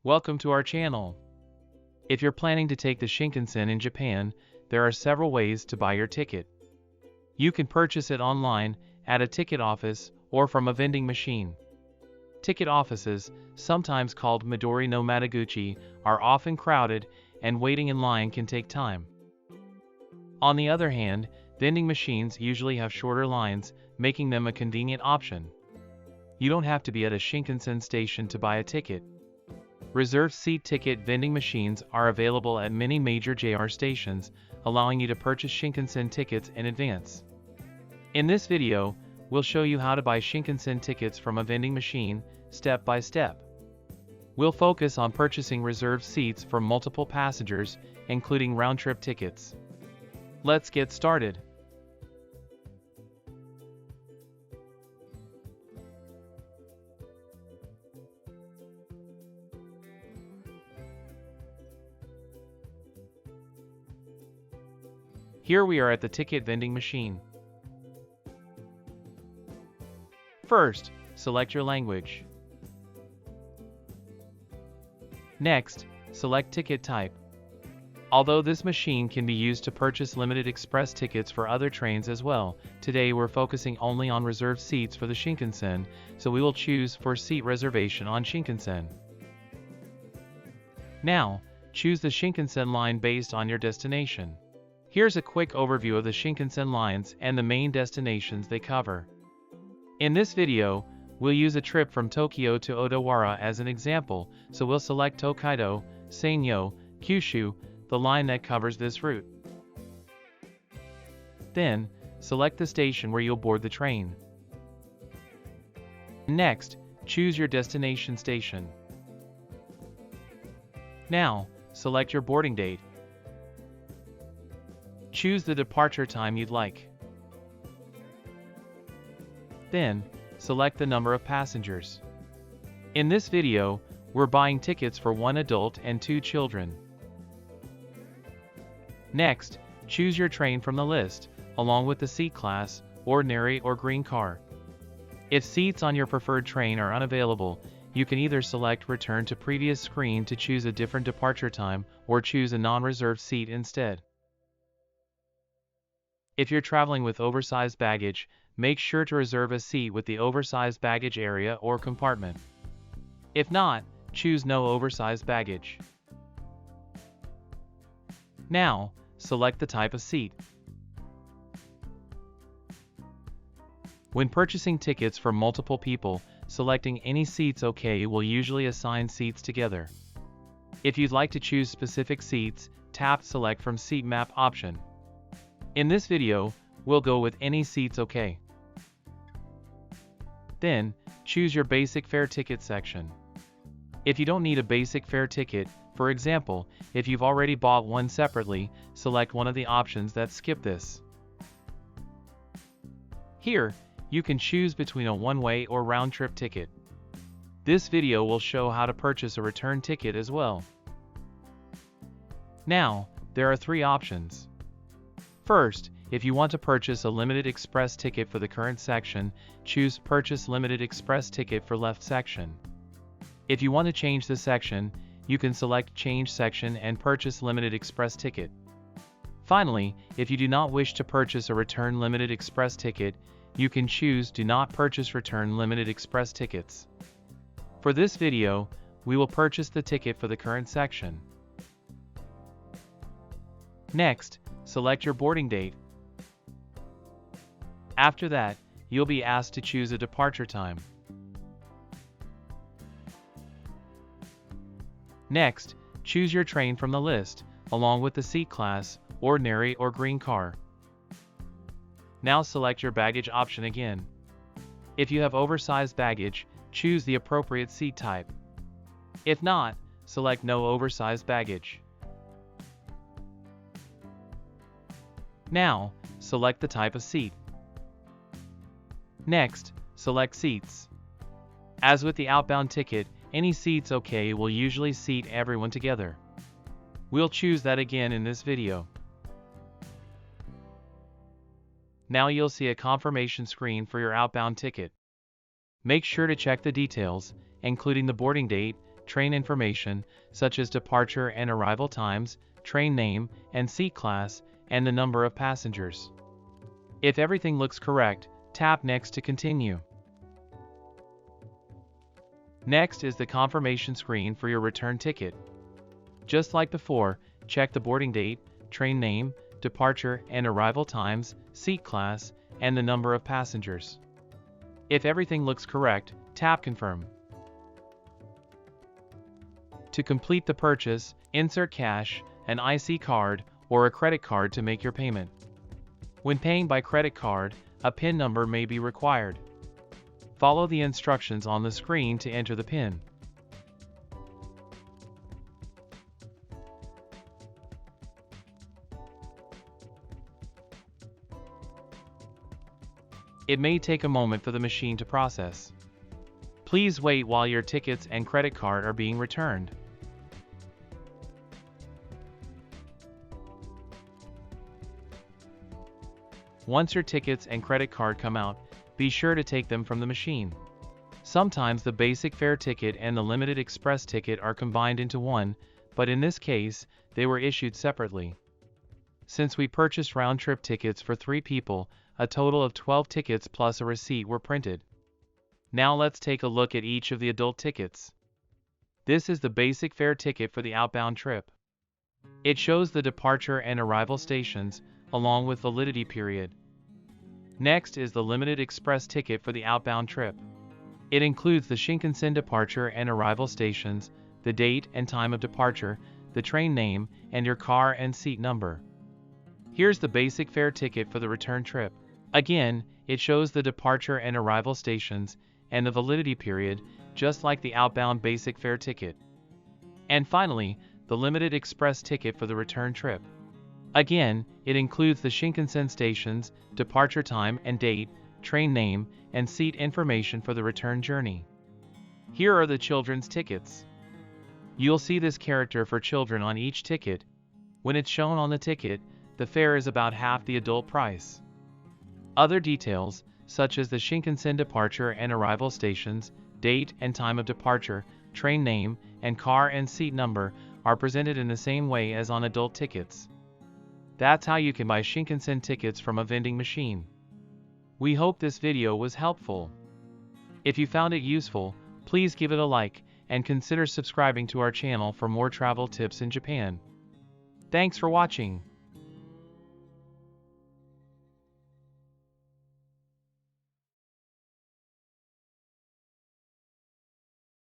Welcome to our channel. If you're planning to take the Shinkansen in Japan, there are several ways to buy your ticket. You can purchase it online, at a ticket office, or from a vending machine. Ticket offices, sometimes called Midori no Mataguchi, are often crowded, and waiting in line can take time. On the other hand, vending machines usually have shorter lines, making them a convenient option. You don't have to be at a Shinkansen station to buy a ticket. Reserved seat ticket vending machines are available at many major JR stations, allowing you to purchase Shinkansen tickets in advance. In this video, we'll show you how to buy Shinkansen tickets from a vending machine, step by step. We'll focus on purchasing reserved seats for multiple passengers, including round-trip tickets. Let's get started. Here we are at the ticket vending machine. First, select your language. Next, select ticket type. Although this machine can be used to purchase limited express tickets for other trains as well, today we're focusing only on reserved seats for the Shinkansen, so we will choose for seat reservation on Shinkansen. Now, choose the Shinkansen line based on your destination. Here's a quick overview of the Shinkansen lines and the main destinations they cover. In this video, we'll use a trip from Tokyo to Odawara as an example, so we'll select Tokaido, Sanyo, Kyushu, the line that covers this route. Then, select the station where you'll board the train. Next, choose your destination station. Now, select your boarding date. Choose the departure time you'd like. Then, select the number of passengers. In this video, we're buying tickets for 1 adult and 2 children. Next, choose your train from the list, along with the seat class, ordinary or green car. If seats on your preferred train are unavailable, you can either select Return to Previous Screen to choose a different departure time, or choose a non-reserved seat instead. If you're traveling with oversized baggage, make sure to reserve a seat with the oversized baggage area or compartment. If not, choose No Oversized Baggage. Now, select the type of seat. When purchasing tickets for multiple people, selecting any seats OK will usually assign seats together. If you'd like to choose specific seats, tap Select from Seat Map option. In this video, we'll go with any seats OK. Then, choose your basic fare ticket section. If you don't need a basic fare ticket, for example, if you've already bought one separately, select one of the options that skip this. Here, you can choose between a one-way or round-trip ticket. This video will show how to purchase a return ticket as well. Now, there are 3 options. First, if you want to purchase a limited express ticket for the current section, choose Purchase Limited Express Ticket for left section. If you want to change the section, you can select Change Section and purchase Limited Express Ticket. Finally, if you do not wish to purchase a Return Limited Express Ticket, you can choose Do Not Purchase Return Limited Express Tickets. For this video, we will purchase the ticket for the current section. Next, select your boarding date. After that, you'll be asked to choose a departure time. Next, choose your train from the list, along with the seat class, ordinary or green car. Now select your baggage option again. If you have oversized baggage, choose the appropriate seat type. If not, select No Oversized Baggage. Now, select the type of seat. Next, select seats. As with the outbound ticket, any seats OK will usually seat everyone together. We'll choose that again in this video. Now you'll see a confirmation screen for your outbound ticket. Make sure to check the details, including the boarding date, train information, such as departure and arrival times, train name and seat class, and the number of passengers. If everything looks correct, tap Next to continue. Next is the confirmation screen for your return ticket. Just like before, check the boarding date, train name, departure and arrival times, seat class, and the number of passengers. If everything looks correct, tap Confirm. To complete the purchase, insert cash, an IC card, or a credit card to make your payment. When paying by credit card, a PIN number may be required. Follow the instructions on the screen to enter the PIN. It may take a moment for the machine to process. Please wait while your tickets and credit card are being returned. Once your tickets and credit card come out, be sure to take them from the machine. Sometimes the basic fare ticket and the limited express ticket are combined into one, but in this case, they were issued separately. Since we purchased round-trip tickets for 3 people, a total of 12 tickets plus a receipt were printed. Now let's take a look at each of the adult tickets. This is the basic fare ticket for the outbound trip. It shows the departure and arrival stations, along with validity period. Next is the limited express ticket for the outbound trip. It includes the Shinkansen departure and arrival stations, the date and time of departure, the train name, and your car and seat number. Here's the basic fare ticket for the return trip. Again, it shows the departure and arrival stations, and the validity period, just like the outbound basic fare ticket. And finally, the limited express ticket for the return trip. Again, it includes the Shinkansen stations, departure time and date, train name, and seat information for the return journey. Here are the children's tickets. You'll see this character for children on each ticket. When it's shown on the ticket, the fare is about half the adult price. Other details, such as the Shinkansen departure and arrival stations, date and time of departure, train name, and car and seat number, are presented in the same way as on adult tickets. That's how you can buy Shinkansen tickets from a vending machine. We hope this video was helpful. If you found it useful, please give it a like, and consider subscribing to our channel for more travel tips in Japan. Thanks for watching.